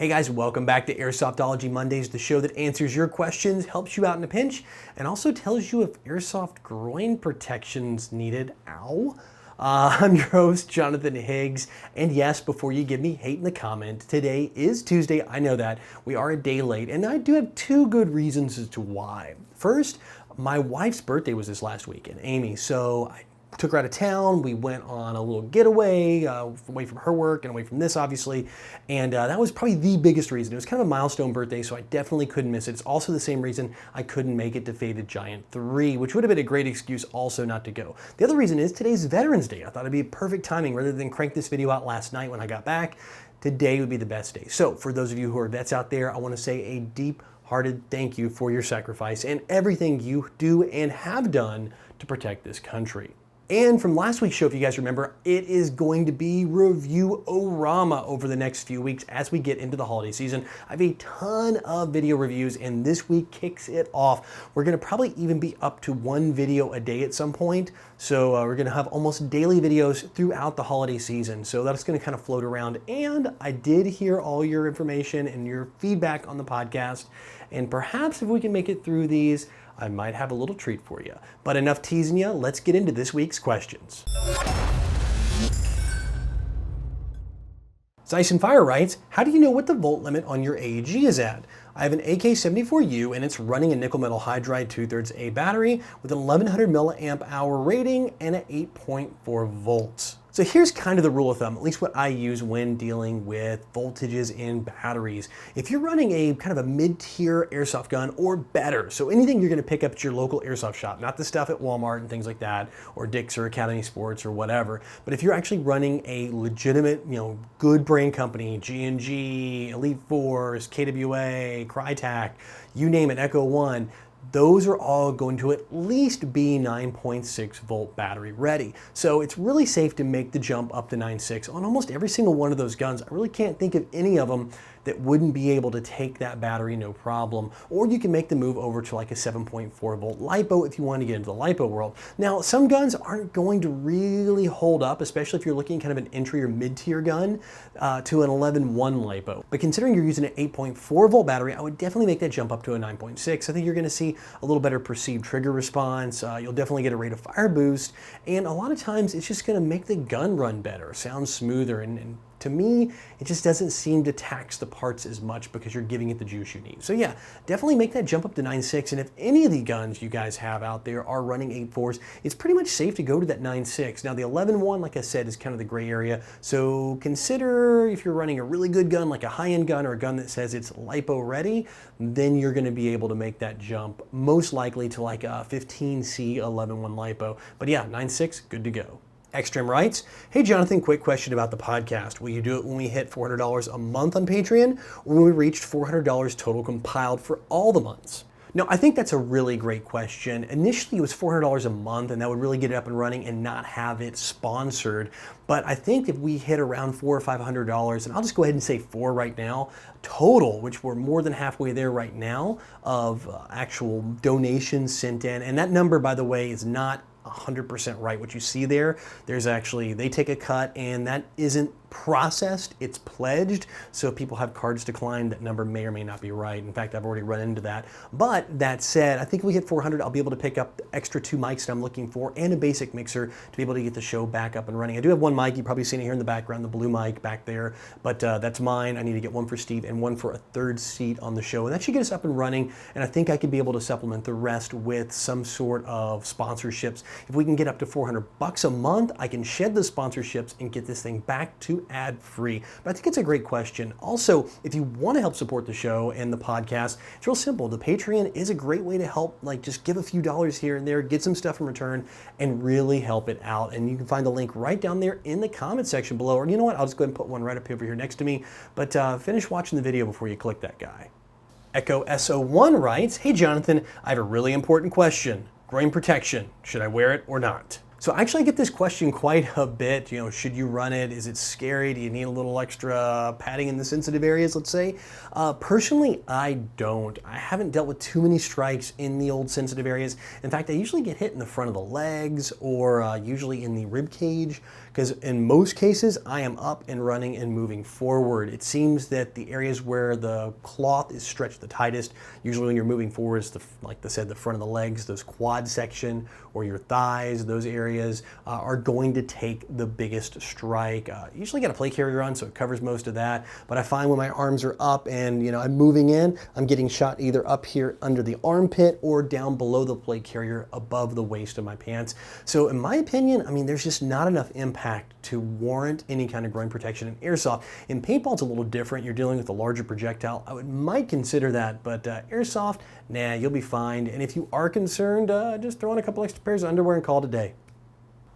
Hey guys, welcome back to Airsoftology Mondays, the show that answers your questions, helps you out in a pinch, and also tells you if airsoft groin protection's needed. Ow. I'm your host, Jonathan Higgs, and yes, before you give me hate in the comment, today is Tuesday. I know that. We are a day late, and I do have two good reasons as to why. First, my wife's birthday was this last weekend, Amy, so I took her out of town. We went on a little getaway, away from her work and away from this, obviously. And that was probably the biggest reason. It was kind of a milestone birthday, so I definitely couldn't miss it. It's also the same reason I couldn't make it to Faded Giant 3, which would have been a great excuse also not to go. The other reason is today's Veterans Day. I thought it'd be perfect timing rather than crank this video out last night when I got back. Today would be the best day. So for those of you who are vets out there, I want to say a deep-hearted thank you for your sacrifice and everything you do and have done to protect this country. And from last week's show, if you guys remember, it is going to be Review-O-Rama over the next few weeks as we get into the holiday season. I have a ton of video reviews, and this week kicks it off. We're going to probably even be up to one video a day at some point. So we're going to have almost daily videos throughout the holiday season. So that's going to kind of float around. And I did hear all your information and your feedback on the podcast. And perhaps if we can make it through these, I might have a little treat for you. But enough teasing you, let's get into this week's questions. Zice and Fire writes, how do you know what the volt limit on your AEG is at? I have an AK-74U and it's running a nickel metal hydride 2/3 A battery with an 1100 milliamp hour rating and an 8.4 volts. So here's kind of the rule of thumb, at least what I use when dealing with voltages in batteries. If you're running a kind of a mid-tier airsoft gun or better, so anything you're gonna pick up at your local airsoft shop, not the stuff at Walmart and things like that, or Dick's or Academy Sports or whatever, but if you're actually running a legitimate, good brand company, G&G, Elite Force, KWA, Crytac, you name it, Echo One, those are all going to at least be 9.6 volt battery ready. So it's really safe to make the jump up to 9.6 on almost every single one of those guns. I really can't think of any of them that wouldn't be able to take that battery no problem. Or you can make the move over to like a 7.4 volt LiPo if you want to get into the LiPo world. Now, some guns aren't going to really hold up, especially if you're looking kind of an entry or mid-tier gun to an 11.1 LiPo. But considering you're using an 8.4 volt battery, I would definitely make that jump up to a 9.6. I think you're going to see a little better perceived trigger response. You'll definitely get a rate of fire boost. And a lot of times it's just going to make the gun run better, sound smoother, and to me, it just doesn't seem to tax the parts as much because you're giving it the juice you need. So yeah, definitely make that jump up to 9.6. And if any of the guns you guys have out there are running 8.4s, it's pretty much safe to go to that 9.6. Now the 11.1, like I said, is kind of the gray area. So consider if you're running a really good gun, like a high-end gun or a gun that says it's LiPo ready, then you're gonna be able to make that jump most likely to like a 15C 11.1 LiPo. But yeah, 9.6, good to go. Extreme writes, hey Jonathan, quick question about the podcast. Will you do it when we hit $400 a month on Patreon or when we reached $400 total compiled for all the months? No, I think that's a really great question. Initially it was $400 a month and that would really get it up and running and not have it sponsored. But I think if we hit around $400 or $500, and I'll just go ahead and say $400 right now, total, which we're more than halfway there right now, of actual donations sent in. And that number, by the way, is not 100% right. What you see there, there's actually, they take a cut and that isn't processed, it's pledged. So if people have cards declined, that number may or may not be right. In fact, I've already run into that. But that said, I think if we hit 400, I'll be able to pick up the extra 2 mics that I'm looking for and a basic mixer to be able to get the show back up and running. I do have one mic, you've probably seen it here in the background, the blue mic back there, but that's mine. I need to get one for Steve and one for a third seat on the show. And that should get us up and running. And I think I could be able to supplement the rest with some sort of sponsorships. If we can get up to $400 a month, I can shed the sponsorships and get this thing back to ad-free. But I think it's a great question. Also, if you want to help support the show and the podcast, it's real simple. The Patreon is a great way to help, like just give a few dollars here and there, get some stuff in return, and really help it out. And you can find the link right down there in the comment section below. Or you know what? I'll just go ahead and put one right up over here next to me. But finish watching the video before you click that guy. Echo SO1 writes, hey Jonathan, I have a really important question. Groin protection, should I wear it or not? So actually I get this question quite a bit, should you run it? Is it scary? Do you need a little extra padding in the sensitive areas, let's say? Personally, I don't. I haven't dealt with too many strikes in the old sensitive areas. In fact, I usually get hit in the front of the legs or usually in the rib cage, because in most cases I am up and running and moving forward. It seems that the areas where the cloth is stretched the tightest, usually when you're moving forward, is like I said, the front of the legs, those quad section, or your thighs, those areas are going to take the biggest strike. Usually got a play carrier on, so it covers most of that. But I find when my arms are up and I'm moving in, I'm getting shot either up here under the armpit or down below the play carrier above the waist of my pants. So in my opinion, there's just not enough impact to warrant any kind of groin protection in airsoft. In paintball, it's a little different. You're dealing with a larger projectile. Might consider that, but airsoft, nah, you'll be fine. And if you are concerned, just throw on a couple extra pairs of underwear and call it a day.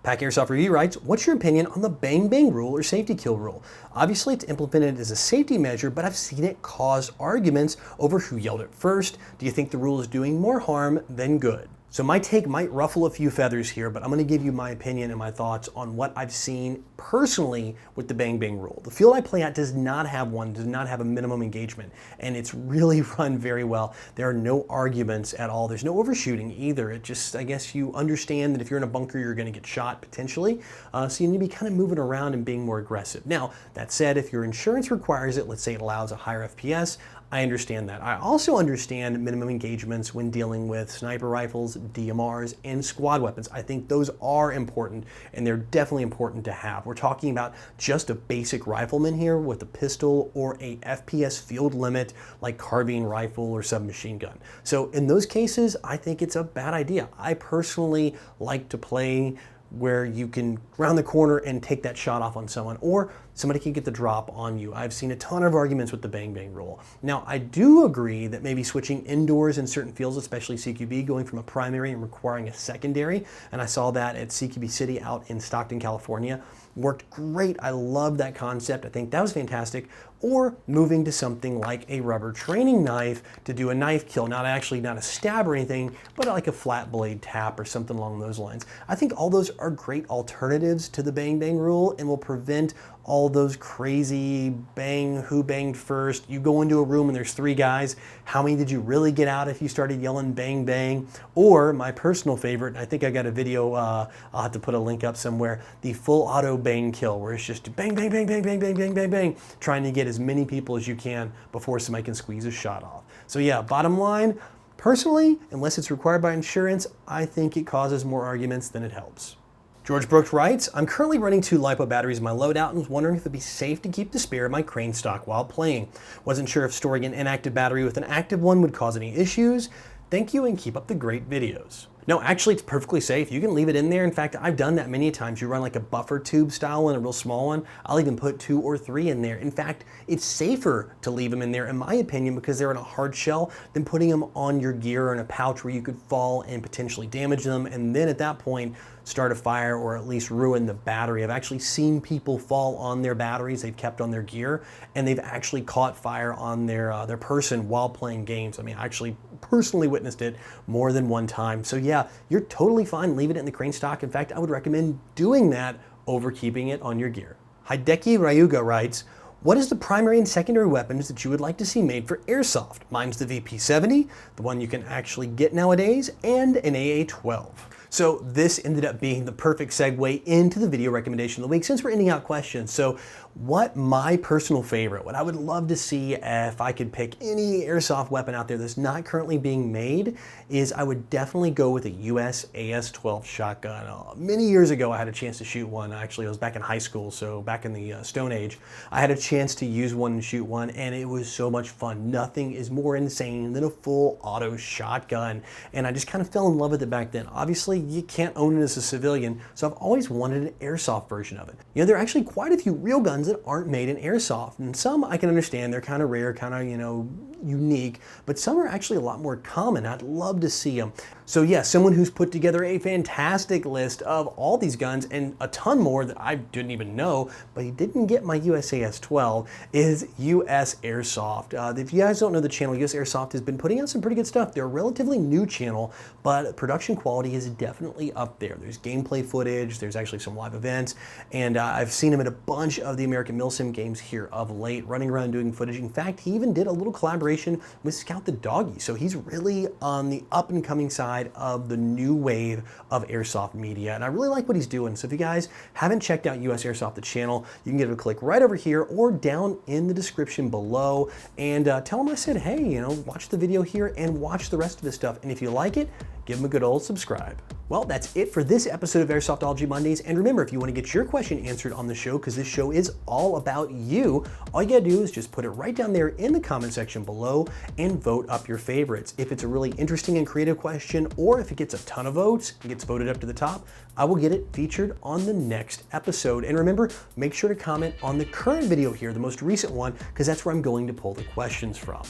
Pack Airsoft Review writes, what's your opinion on the bang bang rule or safety kill rule? Obviously it's implemented as a safety measure, but I've seen it cause arguments over who yelled it first. Do you think the rule is doing more harm than good? So my take might ruffle a few feathers here, but I'm going to give you my opinion and my thoughts on what I've seen personally with the bang bang rule. The field I play at does not have a minimum engagement, and it's really run very well. There are no arguments at all. There's no overshooting either. It just, I guess you understand that if you're in a bunker, you're going to get shot potentially. So you need to be kind of moving around and being more aggressive. Now, that said, if your insurance requires it, let's say it allows a higher FPS, I understand that. I also understand minimum engagements when dealing with sniper rifles, DMRs, and squad weapons. I think those are important, and they're definitely important to have. We're talking about just a basic rifleman here with a pistol or a FPS field limit like carbine rifle or submachine gun. So in those cases, I think it's a bad idea. I personally like to play where you can round the corner and take that shot off on someone, or somebody can get the drop on you. I've seen a ton of arguments with the bang bang rule. Now, I do agree that maybe switching indoors in certain fields, especially CQB, going from a primary and requiring a secondary, and I saw that at CQB City out in Stockton, California, worked great. I love that concept. I think that was fantastic. Or moving to something like a rubber training knife to do a knife kill, not a stab or anything, but like a flat blade tap or something along those lines. I think all those are great alternatives to the bang bang rule and will prevent all those crazy bang, who banged first. You go into a room and there's 3 guys. How many did you really get out if you started yelling bang bang? Or my personal favorite, and I think I got a video, I'll have to put a link up somewhere, the full auto bang kill, where it's just bang, bang, bang, bang, bang, bang, bang, bang, bang, trying to get as many people as you can before somebody can squeeze a shot off. So yeah, bottom line, personally, unless it's required by insurance, I think it causes more arguments than it helps. George Brooks writes, I'm currently running 2 LiPo batteries in my loadout and was wondering if it'd be safe to keep the spare in my crane stock while playing. Wasn't sure if storing an inactive battery with an active one would cause any issues. Thank you and keep up the great videos. No, actually it's perfectly safe. You can leave it in there. In fact, I've done that many times. You run like a buffer tube style one, a real small one. I'll even put 2 or 3 in there. In fact, it's safer to leave them in there, in my opinion, because they're in a hard shell than putting them on your gear or in a pouch where you could fall and potentially damage them. And then at that point, start a fire or at least ruin the battery. I've actually seen people fall on their batteries they've kept on their gear, and they've actually caught fire on their person while playing games. I actually personally witnessed it more than one time. So yeah, you're totally fine leaving it in the crane stock. In fact, I would recommend doing that over keeping it on your gear. Hideki Ryuga writes, what is the primary and secondary weapons that you would like to see made for airsoft? Mine's the VP70, the one you can actually get nowadays, and an AA-12. So this ended up being the perfect segue into the video recommendation of the week since we're ending out questions. So what my personal favorite, what I would love to see if I could pick any airsoft weapon out there that's not currently being made, is I would definitely go with a US AS-12 shotgun. Many years ago I had a chance to shoot one. Actually, it was back in high school, so back in the Stone Age. I had a chance to use one and shoot one, and it was so much fun. Nothing is more insane than a full auto shotgun, and I just kind of fell in love with it back then. Obviously, you can't own it as a civilian, so I've always wanted an airsoft version of it. There are actually quite a few real guns that aren't made in airsoft, and some I can understand, they're kind of rare, kind of, unique, but some are actually a lot more common. I'd love to see them. So yeah, someone who's put together a fantastic list of all these guns and a ton more that I didn't even know, but he didn't get my USAS 12, is US Airsoft. If you guys don't know the channel, US Airsoft has been putting out some pretty good stuff. They're a relatively new channel, but production quality is definitely up there. There's gameplay footage, there's actually some live events, and I've seen him at a bunch of the American Milsim games here of late, running around doing footage. In fact, he even did a little collaboration with Scout the Doggy, so he's really on the up and coming side of the new wave of airsoft media, and I really like what he's doing. So if you guys haven't checked out US Airsoft, the channel, you can give it a click right over here or down in the description below, and tell him I said, hey, you know, watch the video here and watch the rest of this stuff, and if you like it, give him a good old subscribe. Well, that's it for this episode of Airsoftology Mondays. And remember, if you want to get your question answered on the show, because this show is all about you, all you gotta do is just put it right down there in the comment section below and vote up your favorites. If it's a really interesting and creative question, or if it gets a ton of votes and gets voted up to the top, I will get it featured on the next episode. And remember, make sure to comment on the current video here, the most recent one, because that's where I'm going to pull the questions from.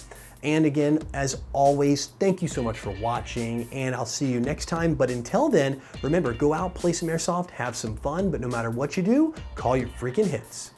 And again, as always, thank you so much for watching, and I'll see you next time. But until then, remember, go out, play some airsoft, have some fun, but no matter what you do, call your freaking hits.